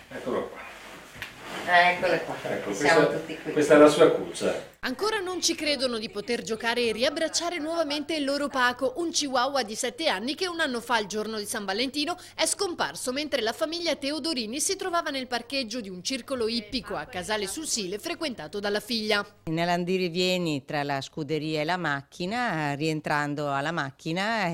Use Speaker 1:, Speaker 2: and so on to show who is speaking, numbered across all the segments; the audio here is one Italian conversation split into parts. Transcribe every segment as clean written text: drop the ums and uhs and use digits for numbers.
Speaker 1: Eccolo qua.
Speaker 2: Eccole qua,
Speaker 1: Ecco,
Speaker 2: siamo tutti qui.
Speaker 1: questa è la sua cuccia.
Speaker 3: Ancora non ci credono di poter giocare e riabbracciare nuovamente il loro Paco, un chihuahua di 7 anni che un anno fa, il giorno di San Valentino, è scomparso mentre la famiglia Teodorini si trovava nel parcheggio di un circolo ippico a Casale sul Sile frequentato dalla figlia.
Speaker 2: Nell'andirivieni tra la scuderia e la macchina, rientrando alla macchina,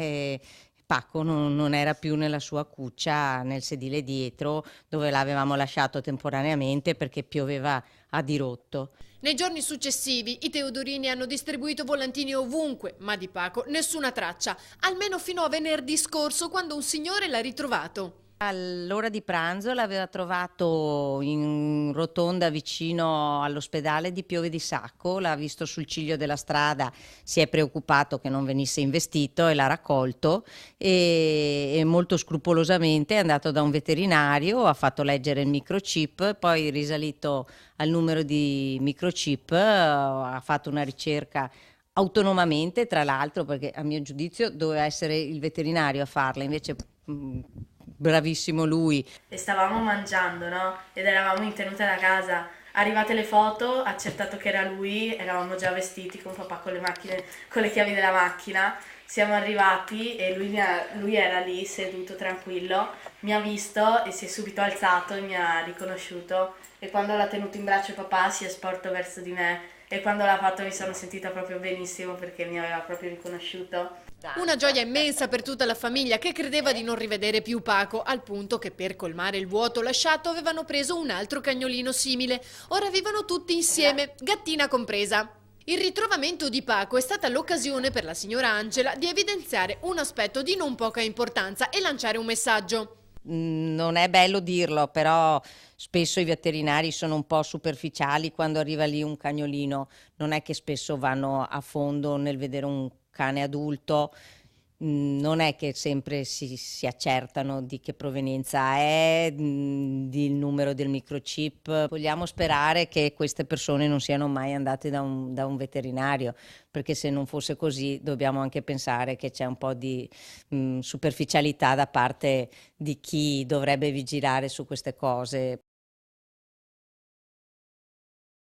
Speaker 2: Paco non era più nella sua cuccia nel sedile dietro dove l'avevamo lasciato temporaneamente perché pioveva a dirotto.
Speaker 3: Nei giorni successivi i Teodorini hanno distribuito volantini ovunque, ma di Paco nessuna traccia, almeno fino a venerdì scorso quando un signore l'ha ritrovato.
Speaker 2: All'ora di pranzo l'aveva trovato in rotonda vicino all'ospedale di Piove di Sacco, l'ha visto sul ciglio della strada, si è preoccupato che non venisse investito e l'ha raccolto e molto scrupolosamente è andato da un veterinario, ha fatto leggere il microchip, poi risalito al numero di microchip, ha fatto una ricerca autonomamente, tra l'altro, perché a mio giudizio doveva essere il veterinario a farla, invece bravissimo lui.
Speaker 4: E stavamo mangiando, no? Ed eravamo in tenuta da casa. Arrivate le foto, accertato che era lui, eravamo già vestiti con papà con le macchine, con le chiavi della macchina. Siamo arrivati e lui era lì seduto tranquillo, mi ha visto e si è subito alzato e mi ha riconosciuto. E quando l'ha tenuto in braccio papà si è sporto verso di me e quando l'ha fatto mi sono sentita proprio benissimo perché mi aveva proprio riconosciuto.
Speaker 3: Una gioia immensa per tutta la famiglia che credeva di non rivedere più Paco, al punto che per colmare il vuoto lasciato avevano preso un altro cagnolino simile. Ora vivono tutti insieme, gattina compresa. Il ritrovamento di Paco è stata l'occasione per la signora Angela di evidenziare un aspetto di non poca importanza e lanciare un messaggio.
Speaker 2: Non è bello dirlo, però spesso i veterinari sono un po' superficiali quando arriva lì un cagnolino, non è che spesso vanno a fondo nel vedere un cane adulto, non è che sempre si accertano di che provenienza è, del numero del microchip. Vogliamo sperare che queste persone non siano mai andate da un veterinario, perché se non fosse così dobbiamo anche pensare che c'è un po' di superficialità da parte di chi dovrebbe vigilare su queste cose.